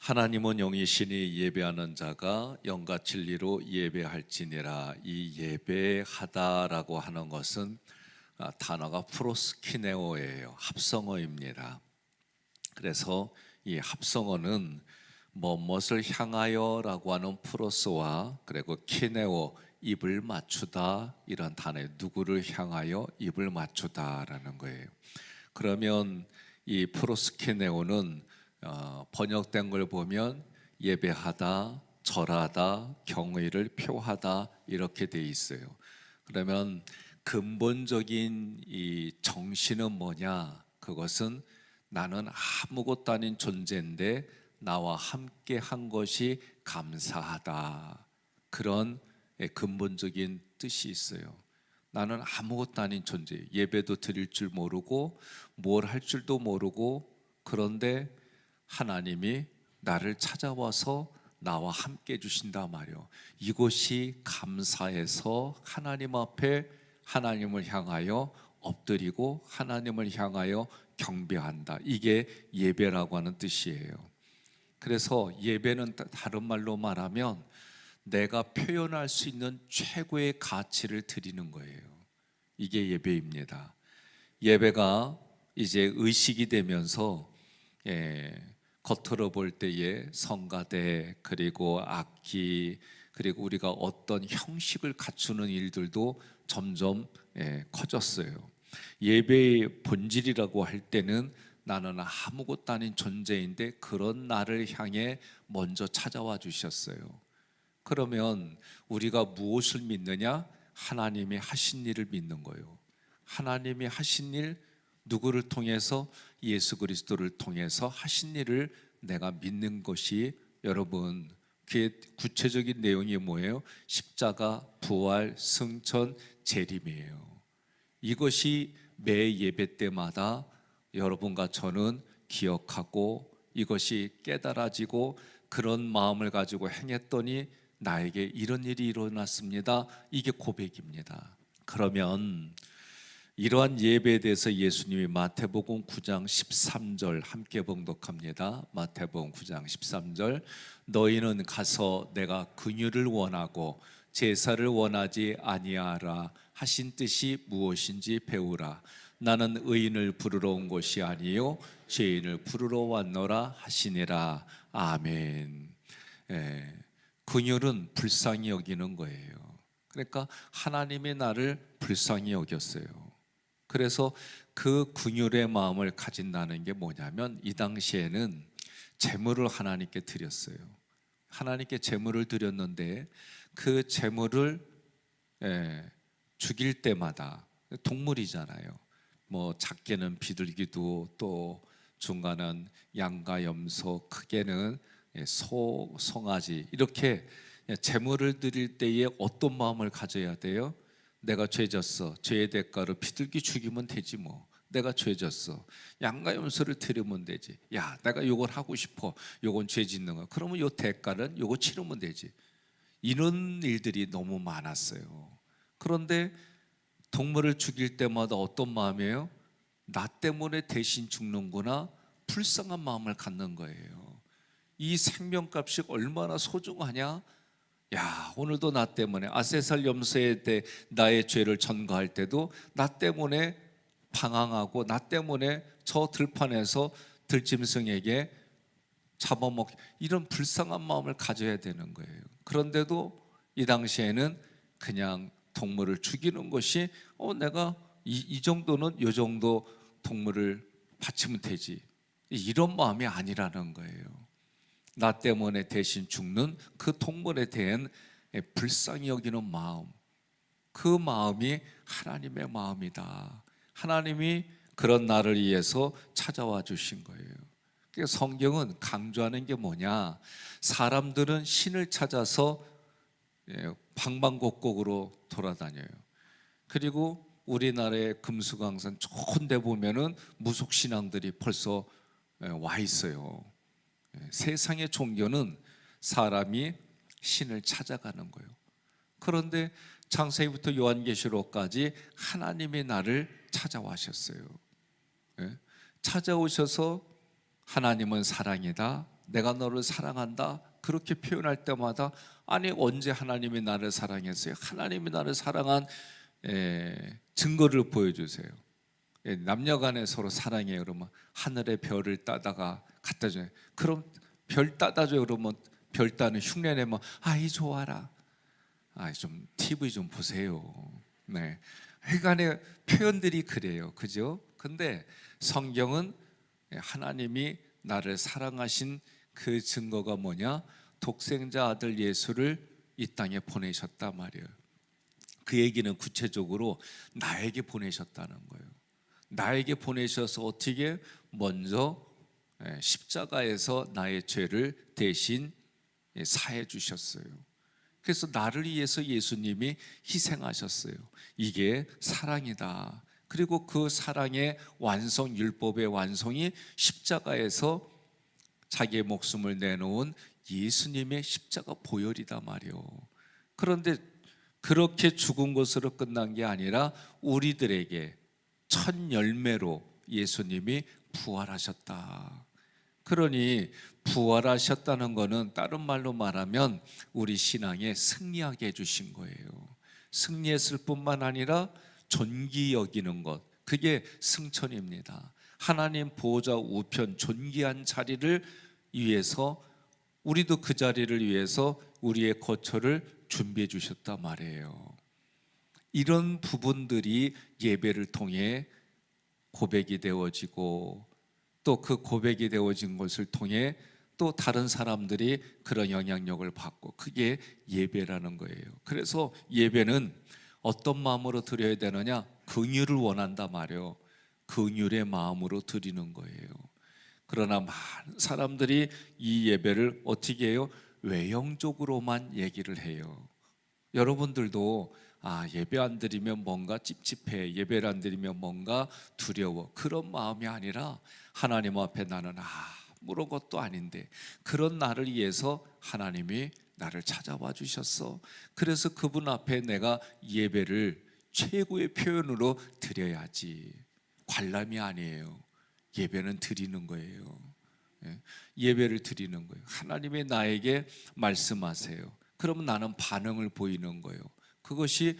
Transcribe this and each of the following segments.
하나님은 영이시니 예배하는 자가 영과 진리로 예배할지니라. 이 예배하다라고 하는 것은 단어가 프로스키네오예요. 합성어입니다. 그래서 이 합성어는 무엇을 향하여라고 하는 프로스와 그리고 키네오 입을 맞추다 이런 단어에 누구를 향하여 입을 맞추다라는 거예요. 그러면 이 프로스키네오는 번역된 걸 보면 예배하다, 절하다, 경의를 표하다 이렇게 돼 있어요. 그러면 근본적인 이 정신은 뭐냐? 그것은 나는 아무것도 아닌 존재인데 나와 함께 한 것이 감사하다. 그런 근본적인 뜻이 있어요. 나는 아무것도 아닌 존재, 예배도 드릴 줄 모르고 뭘 할 줄도 모르고, 그런데 하나님이 나를 찾아와서 나와 함께 해주신다 말이요. 이것이 감사해서 하나님 앞에 하나님을 향하여 엎드리고 하나님을 향하여 경배한다. 이게 예배라고 하는 뜻이에요. 그래서 예배는 다른 말로 말하면 내가 표현할 수 있는 최고의 가치를 드리는 거예요. 이게 예배입니다. 예배가 이제 의식이 되면서 겉으로 볼 때에 성가대 그리고 악기 그리고 우리가 어떤 형식을 갖추는 일들도 점점 커졌어요. 예배의 본질이라고 할 때는 나는 아무것도 아닌 존재인데 그런 나를 향해 먼저 찾아와 주셨어요. 그러면 우리가 무엇을 믿느냐? 하나님이 하신 일을 믿는 거예요. 하나님이 하신 일, 누구를 통해서? 예수 그리스도를 통해서 하신 일을 내가 믿는 것이, 여러분, 그의 구체적인 내용이 뭐예요? 십자가, 부활, 승천, 재림이에요. 이것이 매 예배 때마다 여러분과 저는 기억하고 이것이 깨달아지고 그런 마음을 가지고 행했더니 나에게 이런 일이 일어났습니다. 이게 고백입니다. 그러면 이러한 예배에 대해서 예수님이 마태복음 9장 13절 함께 봉독합니다. 마태복음 9장 13절, 너희는 가서 내가 긍휼을 원하고 제사를 원하지 아니하라 하신 뜻이 무엇인지 배우라. 나는 의인을 부르러 온 것이 아니요 죄인을 부르러 왔노라 하시니라. 아멘. 긍휼은 불쌍히 여기는 거예요. 그러니까 하나님이 나를 불쌍히 여겼어요. 그래서 그 긍휼의 마음을 가진다는 게 뭐냐면, 이 당시에는 제물을 하나님께 드렸어요. 하나님께 제물을 드렸는데 그 제물을 죽일 때마다, 동물이잖아요. 작게는 비둘기도, 또 중간은 양과 염소, 크게는 소, 송아지, 이렇게 제물을 드릴 때에 어떤 마음을 가져야 돼요? 내가 죄졌어. 죄의 대가로 비둘기 죽이면 되지 뭐. 내가 죄졌어. 양과 염소를 드리면 되지. 야, 내가 요걸 하고 싶어. 요건 죄 짓는 거. 그러면 요 대가는 요거 치르면 되지. 이런 일들이 너무 많았어요. 그런데 동물을 죽일 때마다 어떤 마음이에요? 나 때문에 대신 죽는구나. 불쌍한 마음을 갖는 거예요. 이 생명값이 얼마나 소중하냐? 야, 오늘도 나 때문에 아세살 염소에 대해 나의 죄를 전가할 때도 나 때문에 방황하고 나 때문에 저 들판에서 들짐승에게 잡아먹, 이런 불쌍한 마음을 가져야 되는 거예요. 그런데도 이 당시에는 그냥 동물을 죽이는 것이 내가 이 정도는 요 정도 동물을 바치면 되지, 이런 마음이 아니라는 거예요. 나 때문에 대신 죽는 그 동물에 대한 불쌍히 여기는 마음, 그 마음이 하나님의 마음이다. 하나님이 그런 나를 위해서 찾아와 주신 거예요. 그래서 성경은 강조하는 게 뭐냐? 사람들은 신을 찾아서 방방곡곡으로 돌아다녀요. 그리고 우리나라의 금수강산 좋은 데 보면은 무속신앙들이 벌써 와 있어요. 세상의 종교는 사람이 신을 찾아가는 거예요. 그런데 창세기부터 요한계시록까지 하나님이 나를 찾아와셨어요. 찾아오셔서 하나님은 사랑이다, 내가 너를 사랑한다 그렇게 표현할 때마다 아니 언제 하나님이 나를 사랑했어요? 하나님이 나를 사랑한 증거를 보여주세요. 남녀간에 서로 사랑해요. 그러면 하늘의 별을 따다가 갖다 줘요. 그럼 별 따다 줘요. 그러면 별 따는 흉내내면 아이 좋아라. 좀 TV 좀 보세요. 네, 해간의 표현들이 그래요, 그죠? 근데 성경은 하나님이 나를 사랑하신 그 증거가 뭐냐? 독생자 아들 예수를 이 땅에 보내셨단 말이에요. 그 얘기는 구체적으로 나에게 보내셨다는 거예요. 나에게 보내셔서 어떻게 먼저 십자가에서 나의 죄를 대신 사해 주셨어요. 그래서 나를 위해서 예수님이 희생하셨어요. 이게 사랑이다. 그리고 그 사랑의 완성, 율법의 완성이 십자가에서 자기의 목숨을 내놓은 예수님의 십자가 보혈이다 말이요. 그런데 그렇게 죽은 것으로 끝난 게 아니라 우리들에게 첫 열매로 예수님이 부활하셨다. 그러니 부활하셨다는 것은 다른 말로 말하면 우리 신앙에 승리하게 해주신 거예요. 승리했을 뿐만 아니라 존귀 여기는 것, 그게 승천입니다. 하나님 보호자 우편 존귀한 자리를 위해서, 우리도 그 자리를 위해서 우리의 거처를 준비해 주셨단 말이에요. 이런 부분들이 예배를 통해 고백이 되어지고, 또 그 고백이 되어진 것을 통해 또 다른 사람들이 그런 영향력을 받고, 그게 예배라는 거예요. 그래서 예배는 어떤 마음으로 드려야 되느냐? 긍휼을 원한다 말이에요. 긍휼의 마음으로 드리는 거예요. 그러나 많은 사람들이 이 예배를 어떻게 해요? 외형적으로만 얘기를 해요. 여러분들도 예배 안 드리면 뭔가 찝찝해, 예배를 안 드리면 뭔가 두려워, 그런 마음이 아니라 하나님 앞에 나는 아무런 것도 아닌데 그런 나를 위해서 하나님이 나를 찾아와 주셨어. 그래서 그분 앞에 내가 예배를 최고의 표현으로 드려야지. 관람이 아니에요. 예배는 드리는 거예요. 예배를 드리는 거예요. 하나님이 나에게 말씀하세요. 그러면 나는 반응을 보이는 거예요. 그것이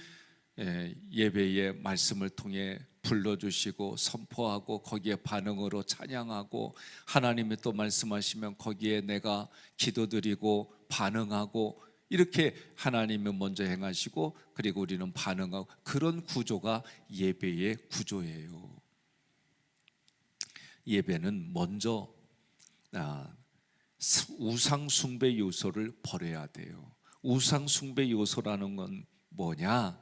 예배의 말씀을 통해 불러주시고 선포하고 거기에 반응으로 찬양하고, 하나님이 또 말씀하시면 거기에 내가 기도드리고 반응하고, 이렇게 하나님은 먼저 행하시고 그리고 우리는 반응하고, 그런 구조가 예배의 구조예요. 예배는 먼저 우상 숭배 요소를 버려야 돼요. 우상 숭배 요소라는 건 뭐냐?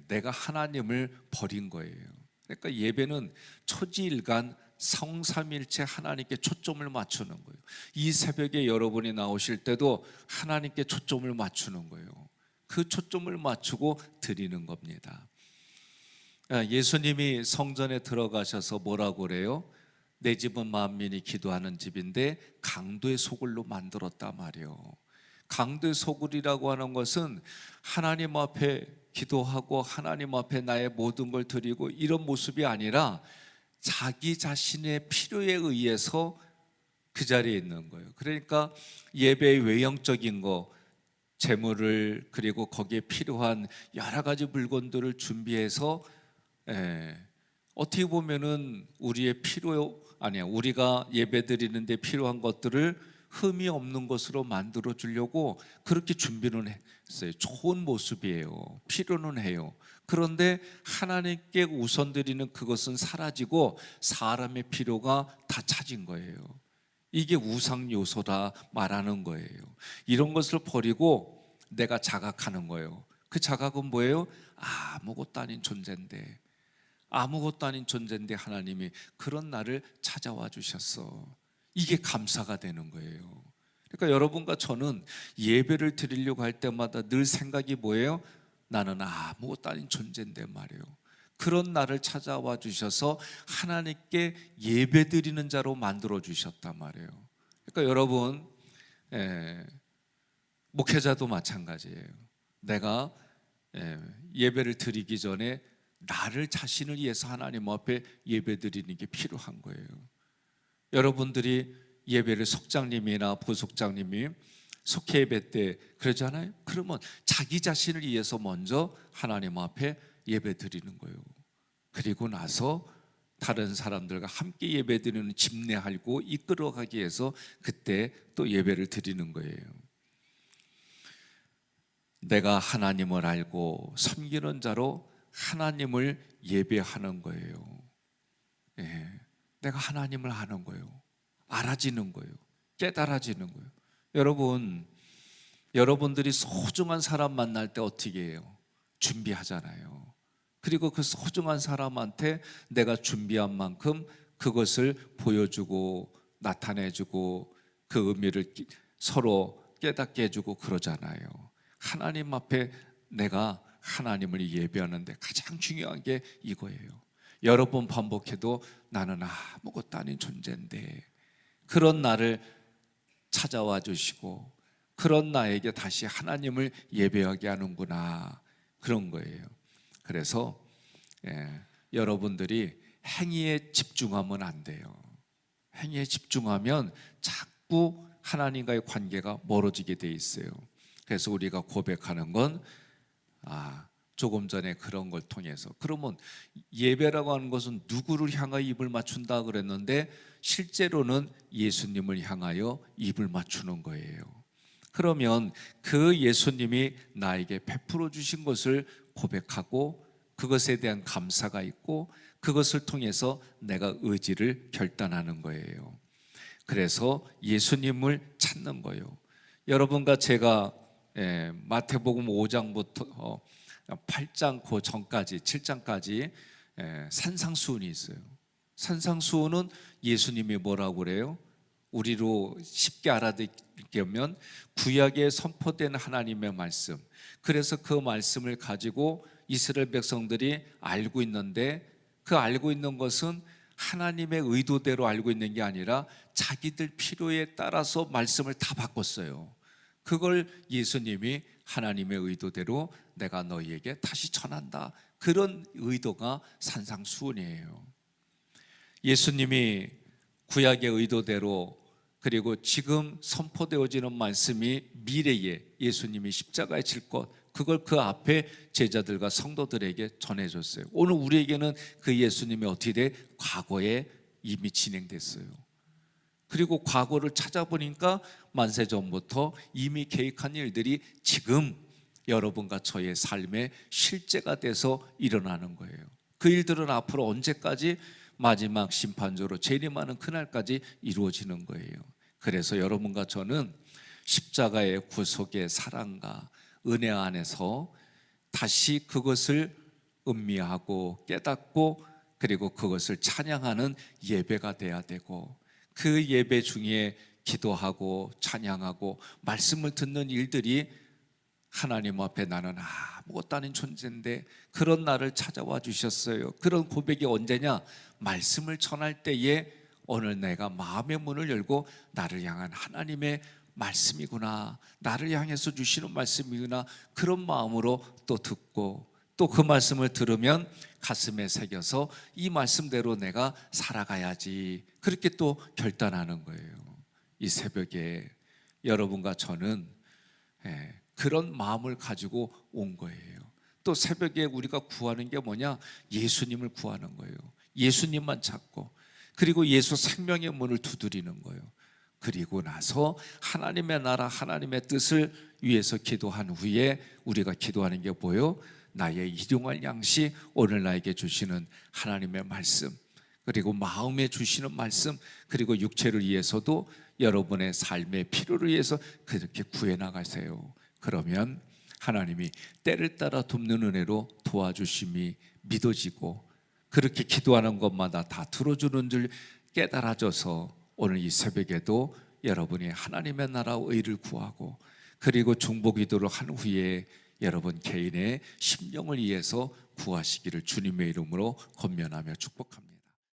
내가 하나님을 버린 거예요. 그러니까 예배는 초지일간 성삼일체 하나님께 초점을 맞추는 거예요. 이 새벽에 여러분이 나오실 때도 하나님께 초점을 맞추는 거예요. 그 초점을 맞추고 드리는 겁니다. 예수님이 성전에 들어가셔서 뭐라고 그래요? 내 집은 만민이 기도하는 집인데 강도의 소굴로 만들었다 말이에요. 강도의 소굴이라고 하는 것은 하나님 앞에 기도하고 하나님 앞에 나의 모든 걸 드리고 이런 모습이 아니라 자기 자신의 필요에 의해서 그 자리에 있는 거예요. 그러니까 예배의 외형적인 거, 재물을, 그리고 거기에 필요한 여러 가지 물건들을 준비해서 어떻게 보면은 우리의 우리가 예배드리는데 필요한 것들을 흠이 없는 것으로 만들어 주려고 그렇게 준비는 했어요. 좋은 모습이에요. 필요는 해요. 그런데 하나님께 우선 드리는 그것은 사라지고 사람의 필요가 다 차진 거예요. 이게 우상 요소다 말하는 거예요. 이런 것을 버리고 내가 자각하는 거예요. 그 자각은 뭐예요? 아무것도 아닌 존재인데, 아무것도 아닌 존재인데 하나님이 그런 나를 찾아와 주셨어. 이게 감사가 되는 거예요. 그러니까 여러분과 저는 예배를 드리려고 할 때마다 늘 생각이 뭐예요? 나는 아무것도 아닌 존재인데 말이에요. 그런 나를 찾아와 주셔서 하나님께 예배 드리는 자로 만들어 주셨단 말이에요. 그러니까 여러분, 목회자도 마찬가지예요. 내가 예배를 드리기 전에 나를 자신을 위해서 하나님 앞에 예배 드리는 게 필요한 거예요. 여러분들이 예배를 석장님이나 부속장님이 속회 예배 때 그러잖아요. 그러면 자기 자신을 위해서 먼저 하나님 앞에 예배 드리는 거예요. 그리고 나서 다른 사람들과 함께 예배 드리는 집례하고 이끌어가기 위해서 그때 또 예배를 드리는 거예요. 내가 하나님을 알고 섬기는 자로 하나님을 예배하는 거예요. 예, 내가 하나님을 아는 거예요. 알아지는 거예요. 깨달아지는 거예요. 여러분들이 소중한 사람 만날 때 어떻게 해요? 준비하잖아요. 그리고 그 소중한 사람한테 내가 준비한 만큼 그것을 보여주고 나타내주고 그 의미를 서로 깨닫게 해주고 그러잖아요. 하나님 앞에 내가 하나님을 예배하는데 가장 중요한 게 이거예요. 여러 번 반복해도 나는 아무것도 아닌 존재인데 그런 나를 찾아와 주시고 그런 나에게 다시 하나님을 예배하게 하는구나, 그런 거예요. 그래서 여러분들이 행위에 집중하면 안 돼요. 행위에 집중하면 자꾸 하나님과의 관계가 멀어지게 돼 있어요. 그래서 우리가 고백하는 건 조금 전에 그런 걸 통해서, 그러면 예배라고 하는 것은 누구를 향하여 입을 맞춘다 그랬는데 실제로는 예수님을 향하여 입을 맞추는 거예요. 그러면 그 예수님이 나에게 베풀어 주신 것을 고백하고 그것에 대한 감사가 있고 그것을 통해서 내가 의지를 결단하는 거예요. 그래서 예수님을 찾는 거예요. 여러분과 제가 마태복음 5장부터 8장 그 전까지 7장까지 산상수훈이 있어요. 산상수훈은 예수님이 뭐라고 그래요? 우리로 쉽게 알아듣려면 구약에 선포된 하나님의 말씀, 그래서 그 말씀을 가지고 이스라엘 백성들이 알고 있는데 그 알고 있는 것은 하나님의 의도대로 알고 있는 게 아니라 자기들 필요에 따라서 말씀을 다 바꿨어요. 그걸 예수님이 하나님의 의도대로 내가 너희에게 다시 전한다, 그런 의도가 산상수훈이에요. 예수님이 구약의 의도대로 그리고 지금 선포되어지는 말씀이 미래에 예수님이 십자가에 질 것, 그걸 그 앞에 제자들과 성도들에게 전해줬어요. 오늘 우리에게는 그 예수님이 어떻게 돼? 과거에 이미 진행됐어요. 그리고 과거를 찾아보니까 만세 전부터 이미 계획한 일들이 지금 여러분과 저의 삶의 실제가 돼서 일어나는 거예요. 그 일들은 앞으로 언제까지? 마지막 심판조로 재림하는 그날까지 이루어지는 거예요. 그래서 여러분과 저는 십자가의 구속의 사랑과 은혜 안에서 다시 그것을 음미하고 깨닫고 그리고 그것을 찬양하는 예배가 돼야 되고, 그 예배 중에 기도하고 찬양하고 말씀을 듣는 일들이 하나님 앞에 나는 아무것도 아닌 존재인데 그런 나를 찾아와 주셨어요. 그런 고백이 언제냐? 말씀을 전할 때에 오늘 내가 마음의 문을 열고 나를 향한 하나님의 말씀이구나, 나를 향해서 주시는 말씀이구나, 그런 마음으로 또 듣고 또 그 말씀을 들으면 가슴에 새겨서 이 말씀대로 내가 살아가야지, 그렇게 또 결단하는 거예요. 이 새벽에 여러분과 저는 그런 마음을 가지고 온 거예요. 또 새벽에 우리가 구하는 게 뭐냐? 예수님을 구하는 거예요. 예수님만 찾고 그리고 예수 생명의 문을 두드리는 거예요. 그리고 나서 하나님의 나라, 하나님의 뜻을 위해서 기도한 후에 우리가 기도하는 게 뭐예요? 나의 일용할 양식, 오늘 나에게 주시는 하나님의 말씀, 그리고 마음에 주시는 말씀, 그리고 육체를 위해서도 여러분의 삶의 필요를 위해서 그렇게 구해 나가세요. 그러면 하나님이 때를 따라 돕는 은혜로 도와주심이 믿어지고 그렇게 기도하는 것마다 다 들어주는 줄 깨달아져서 오늘 이 새벽에도 여러분이 하나님의 나라 의를 구하고 그리고 중보 기도를 한 후에 여러분 개인의 심령을 위해서 구하시기를 주님의 이름으로 권면하며 축복합니다.